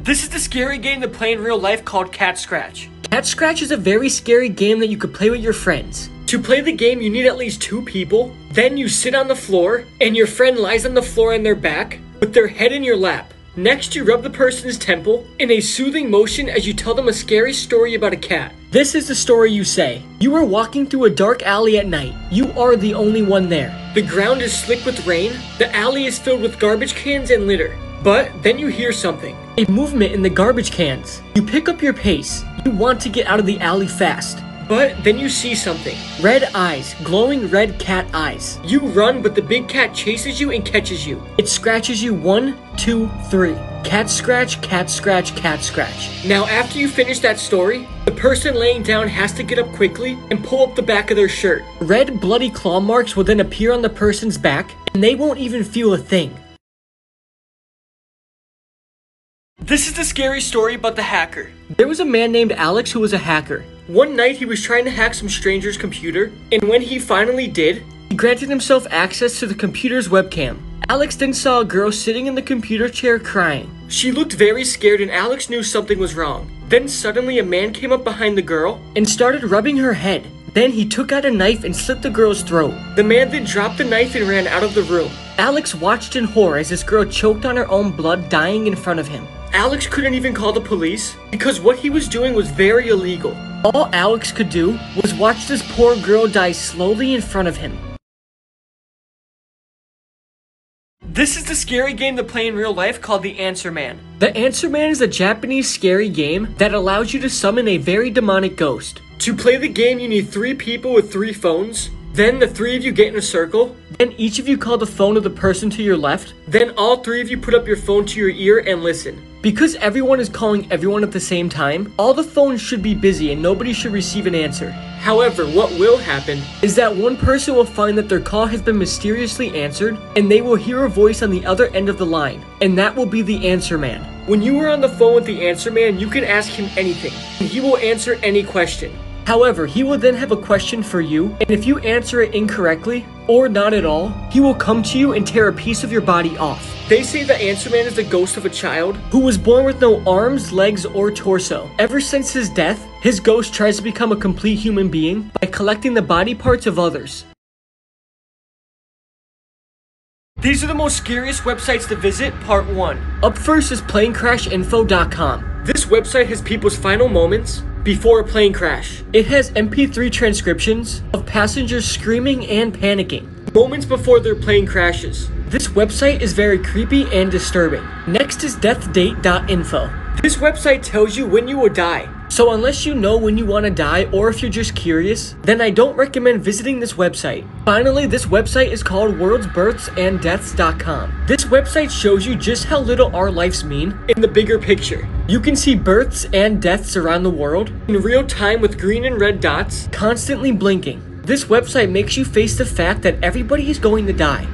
This is the scary game to play in real life called Cat Scratch. Cat Scratch is a very scary game that you could play with your friends. To play the game, you need at least 2 people. Then you sit on the floor, and your friend lies on the floor on their back with their head in your lap. Next, you rub the person's temple in a soothing motion as you tell them a scary story about a cat. This is the story you say. You are walking through a dark alley at night. You are the only one there. The ground is slick with rain. The alley is filled with garbage cans and litter. But then you hear something. A movement in the garbage cans. You pick up your pace. You want to get out of the alley fast. But then you see something. Red eyes. Glowing red cat eyes. You run, but the big cat chases you and catches you. It scratches you 1, 2, 3. Cat scratch, cat scratch, cat scratch. Now after you finish that story, the person laying down has to get up quickly and pull up the back of their shirt. Red bloody claw marks will then appear on the person's back, and they won't even feel a thing. This is the scary story about the hacker. There was a man named Alex who was a hacker. One night he was trying to hack some stranger's computer, and when he finally did, he granted himself access to the computer's webcam. Alex then saw a girl sitting in the computer chair crying. She looked very scared and Alex knew something was wrong. Then suddenly a man came up behind the girl and started rubbing her head. Then he took out a knife and slit the girl's throat. The man then dropped the knife and ran out of the room. Alex watched in horror as this girl choked on her own blood, dying in front of him. Alex couldn't even call the police because what he was doing was very illegal. All Alex could do was watch this poor girl die slowly in front of him. This is the scary game to play in real life called the Answer Man. The Answer Man is a Japanese scary game that allows you to summon a very demonic ghost. To play the game, you need 3 people with 3 phones. Then the 3 of you get in a circle. Then each of you call the phone of the person to your left. Then all 3 of you put up your phone to your ear and listen. Because everyone is calling everyone at the same time, all the phones should be busy and nobody should receive an answer. However, what will happen is that one person will find that their call has been mysteriously answered, and they will hear a voice on the other end of the line, and that will be the Answer Man. When you are on the phone with the Answer Man, you can ask him anything, and he will answer any question. However, he will then have a question for you, and if you answer it incorrectly, or not at all, he will come to you and tear a piece of your body off. They say the Answer Man is the ghost of a child who was born with no arms, legs, or torso. Ever since his death, his ghost tries to become a complete human being by collecting the body parts of others. These are the most scariest websites to visit, part 1. Up first is planecrashinfo.com. This website has people's final moments before a plane crash. It has MP3 transcriptions of passengers screaming and panicking moments before their plane crashes. This website is very creepy and disturbing. Next is deathdate.info. This website tells you when you will die. So unless you know when you want to die or if you're just curious, then I don't recommend visiting this website. Finally, this website is called worldsbirthsanddeaths.com. This website shows you just how little our lives mean in the bigger picture. You can see births and deaths around the world in real time with green and red dots constantly blinking. This website makes you face the fact that everybody is going to die.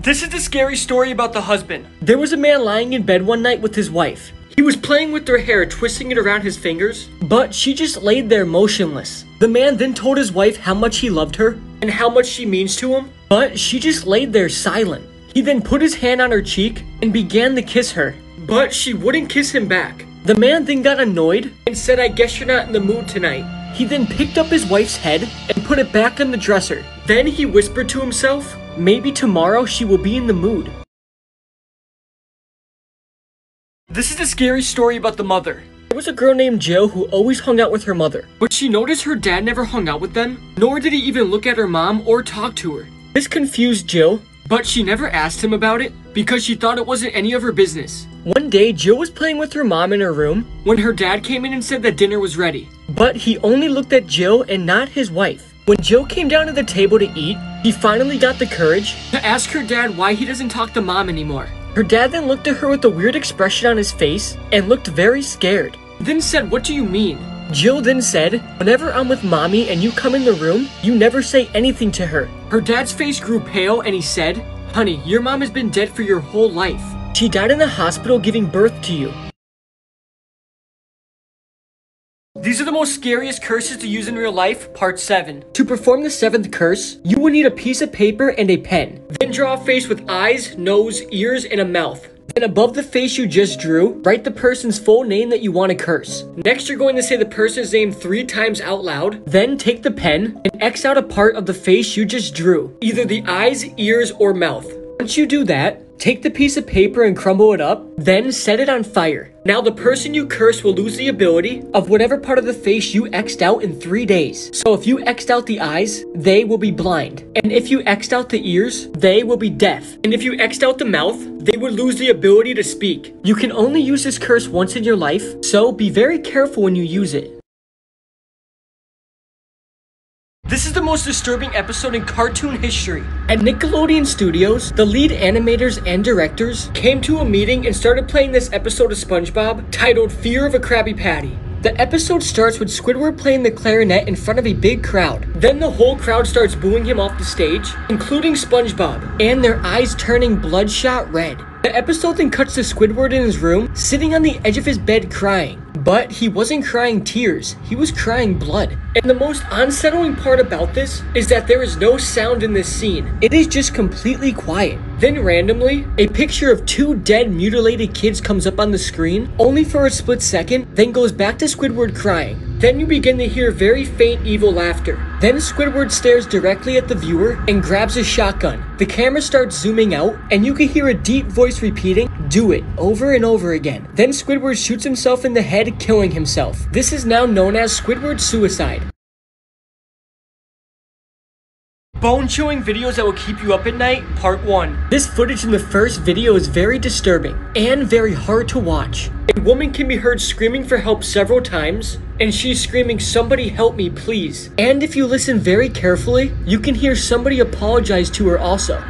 This is the scary story about the husband. There was a man lying in bed one night with his wife. He was playing with her hair, twisting it around his fingers, but she just laid there motionless. The man then told his wife how much he loved her and how much she means to him, but she just laid there silent. He then put his hand on her cheek and began to kiss her, but she wouldn't kiss him back. The man then got annoyed and said, "I guess you're not in the mood tonight." He then picked up his wife's head and put it back on the dresser. Then he whispered to himself, "Maybe tomorrow she will be in the mood." This is the scary story about the mother. There was a girl named Jill who always hung out with her mother, but she noticed her dad never hung out with them, nor did he even look at her mom or talk to her. This confused Jill, but she never asked him about it because she thought it wasn't any of her business. One day, Jill was playing with her mom in her room when her dad came in and said that dinner was ready. But he only looked at Jill and not his wife. When Jill came down to the table to eat, he finally got the courage to ask her dad why he doesn't talk to mom anymore. Her dad then looked at her with a weird expression on his face and looked very scared. Then said, "What do you mean?" Jill then said, "Whenever I'm with mommy and you come in the room, you never say anything to her." Her dad's face grew pale and he said, "Honey, your mom has been dead for your whole life. She died in the hospital giving birth to you." These are the most scariest curses to use in real life, part 7. To perform the 7th curse, you will need a piece of paper and a pen. Then draw a face with eyes, nose, ears, and a mouth. And above the face you just drew, write the person's full name that you want to curse. Next, you're going to say the person's name 3 times out loud. Then take the pen and X out a part of the face you just drew, either the eyes, ears, or mouth. Once you do that, take the piece of paper and crumble it up, then set it on fire. Now the person you curse will lose the ability of whatever part of the face you X'd out in 3 days. So if you X'd out the eyes, they will be blind. And if you X'd out the ears, they will be deaf. And if you X'd out the mouth, they would lose the ability to speak. You can only use this curse once in your life, so be very careful when you use it. This is the most disturbing episode in cartoon history. At Nickelodeon Studios, the lead animators and directors came to a meeting and started playing this episode of SpongeBob titled Fear of a Krabby Patty. The episode starts with Squidward playing the clarinet in front of a big crowd. Then the whole crowd starts booing him off the stage, including SpongeBob, and their eyes turning bloodshot red. The episode then cuts to Squidward in his room, sitting on the edge of his bed crying. But he wasn't crying tears, he was crying blood. And the most unsettling part about this is that there is no sound in this scene. It is just completely quiet. Then randomly, a picture of 2 dead, mutilated kids comes up on the screen, only for a split second, then goes back to Squidward crying. Then you begin to hear very faint evil laughter. Then Squidward stares directly at the viewer and grabs a shotgun. The camera starts zooming out, and you can hear a deep voice repeating, "Do it," over and over again. Then Squidward shoots himself in the head, killing himself. This is now known as Squidward suicide. Bone-chilling videos that will keep you up at night, part 1. This footage in the first video is very disturbing and very hard to watch. A woman can be heard screaming for help several times, and she's screaming, "Somebody help me, please." And if you listen very carefully, you can hear somebody apologize to her also.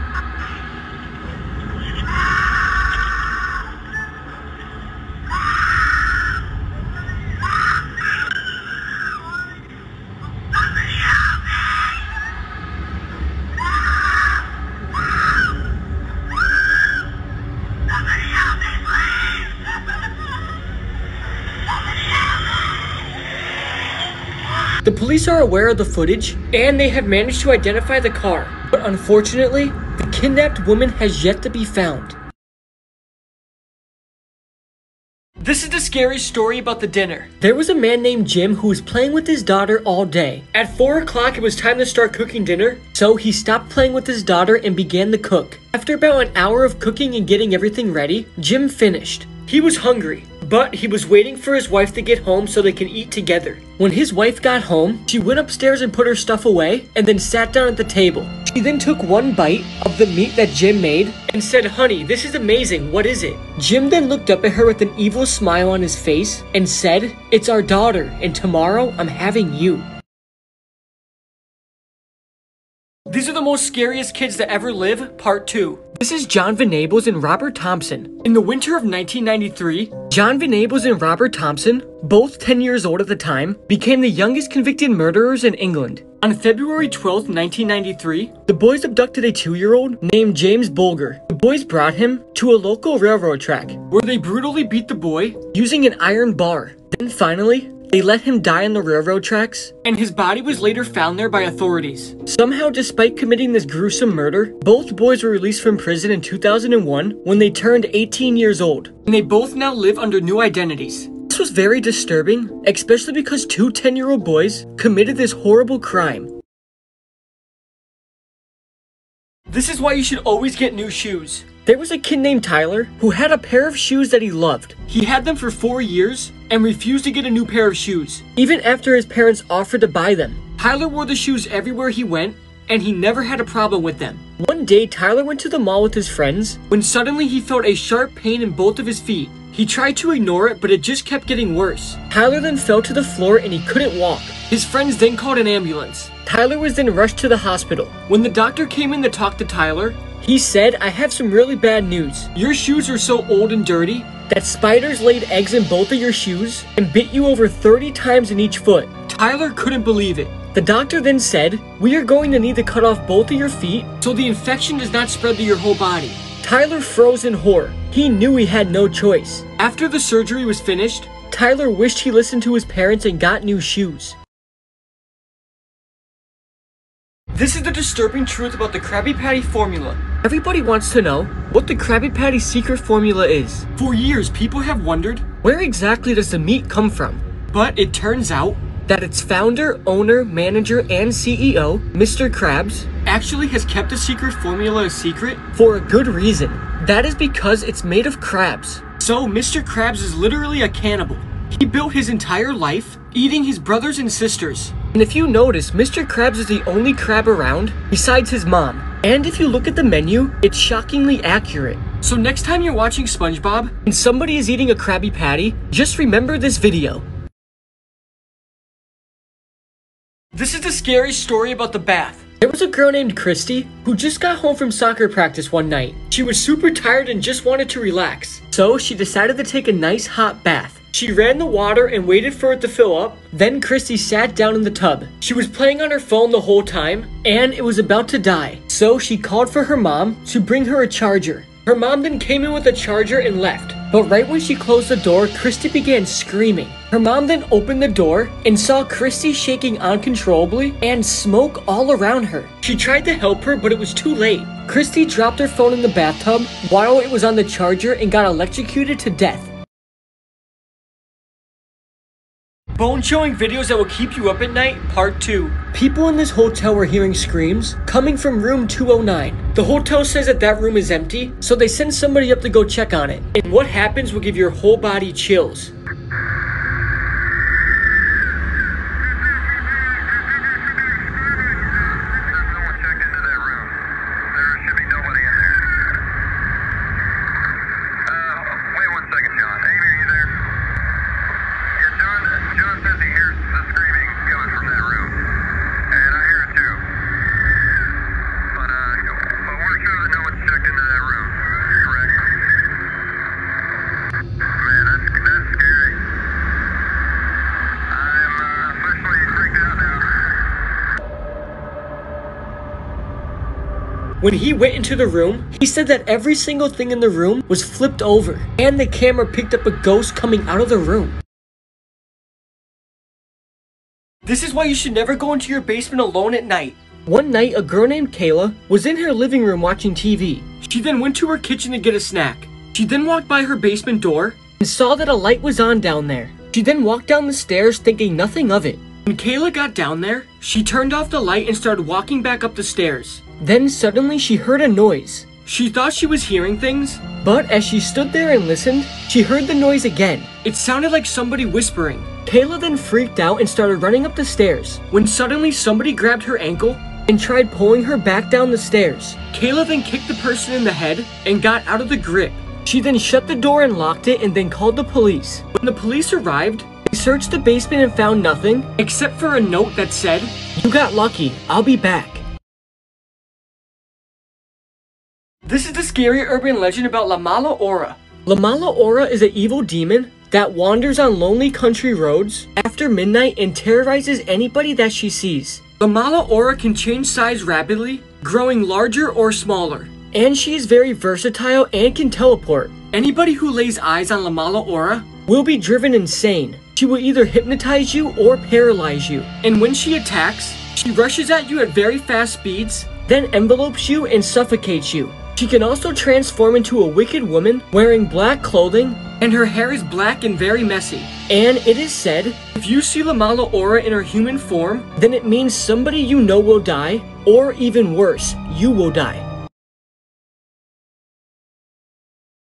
The police are aware of the footage, and they have managed to identify the car. But unfortunately, the kidnapped woman has yet to be found. This is the scary story about the dinner. There was a man named Jim who was playing with his daughter all day. At 4 o'clock, it was time to start cooking dinner, so he stopped playing with his daughter and began to cook. After about an hour of cooking and getting everything ready, Jim finished. He was hungry, but he was waiting for his wife to get home so they can eat together. When his wife got home, she went upstairs and put her stuff away and then sat down at the table. She then took one bite of the meat that Jim made and said, "Honey, this is amazing. What is it?" Jim then looked up at her with an evil smile on his face and said, "It's our daughter, and tomorrow I'm having you." These are the most scariest kids to ever live, part 2. This is John Venables and Robert Thompson. In the winter of 1993, John Venables and Robert Thompson, both 10 years old at the time, became the youngest convicted murderers in England. On February 12, 1993, the boys abducted a 2-year-old named James Bulger. The boys brought him to a local railroad track, where they brutally beat the boy using an iron bar. Then finally, they let him die on the railroad tracks, and his body was later found there by authorities. Somehow, despite committing this gruesome murder, both boys were released from prison in 2001 when they turned 18 years old, and they both now live under new identities. This was very disturbing, especially because 2 10-year-old boys committed this horrible crime. This is why you should always get new shoes. There was a kid named Tyler who had a pair of shoes that he loved. He had them for 4 years and refused to get a new pair of shoes, even after his parents offered to buy them. Tyler wore the shoes everywhere he went, and he never had a problem with them. One day, Tyler went to the mall with his friends when suddenly he felt a sharp pain in both of his feet. He tried to ignore it, but it just kept getting worse. Tyler then fell to the floor and he couldn't walk. His friends then called an ambulance. Tyler was then rushed to the hospital. When the doctor came in to talk to Tyler, he said, "I have some really bad news. Your shoes are so old and dirty that spiders laid eggs in both of your shoes and bit you over 30 times in each foot." Tyler couldn't believe it. The doctor then said, "We are going to need to cut off both of your feet so the infection does not spread to your whole body." Tyler froze in horror. He knew he had no choice. After the surgery was finished, Tyler wished he listened to his parents and got new shoes. This is the disturbing truth about the Krabby Patty formula. Everybody wants to know what the Krabby Patty secret formula is. For years, people have wondered, where exactly does the meat come from? But it turns out that its founder, owner, manager, and CEO, Mr. Krabs, actually has kept the secret formula a secret for a good reason. That is because it's made of crabs. So Mr. Krabs is literally a cannibal. He built his entire life eating his brothers and sisters. And if you notice, Mr. Krabs is the only crab around besides his mom. And if you look at the menu, it's shockingly accurate. So next time you're watching SpongeBob and somebody is eating a Krabby Patty, just remember this video. This is the scary story about the bath. There was a girl named Christy who just got home from soccer practice one night. She was super tired and just wanted to relax. So she decided to take a nice hot bath. She ran the water and waited for it to fill up. Then Christy sat down in the tub. She was playing on her phone the whole time and it was about to die. So she called for her mom to bring her a charger. Her mom then came in with a charger and left. But right when she closed the door, Christy began screaming. Her mom then opened the door and saw Christy shaking uncontrollably and smoke all around her. She tried to help her, but it was too late. Christy dropped her phone in the bathtub while it was on the charger and got electrocuted to death. Bone showing videos that will keep you up at night, part 2. People in this hotel were hearing screams coming from room 209. The hotel says that that room is empty, so they send somebody up to go check on it. And what happens will give your whole body chills. When he went into the room, he said that every single thing in the room was flipped over, and the camera picked up a ghost coming out of the room. This is why you should never go into your basement alone at night. One night, a girl named Kayla was in her living room watching TV. She then went to her kitchen to get a snack. She then walked by her basement door and saw that a light was on down there. She then walked down the stairs thinking nothing of it. When Kayla got down there, she turned off the light and started walking back up the stairs. Then suddenly she heard a noise. She thought she was hearing things, but as she stood there and listened, she heard the noise again. It sounded like somebody whispering. Kayla then freaked out and started running up the stairs, when suddenly somebody grabbed her ankle and tried pulling her back down the stairs. Kayla then kicked the person in the head and got out of the grip. She then shut the door and locked it and then called the police. When the police arrived, they searched the basement and found nothing except for a note that said, "You got lucky, I'll be back." This is the scary urban legend about La Mala Aura. La Mala Aura is an evil demon that wanders on lonely country roads after midnight and terrorizes anybody that she sees. La Mala Aura can change size rapidly, growing larger or smaller. And she is very versatile and can teleport. Anybody who lays eyes on La Mala Aura will be driven insane. She will either hypnotize you or paralyze you. And when she attacks, she rushes at you at very fast speeds, then envelopes you and suffocates you. She can also transform into a wicked woman wearing black clothing, and her hair is black and very messy. And it is said, if you see La Mala Aura in her human form, then it means somebody you know will die, or even worse, you will die.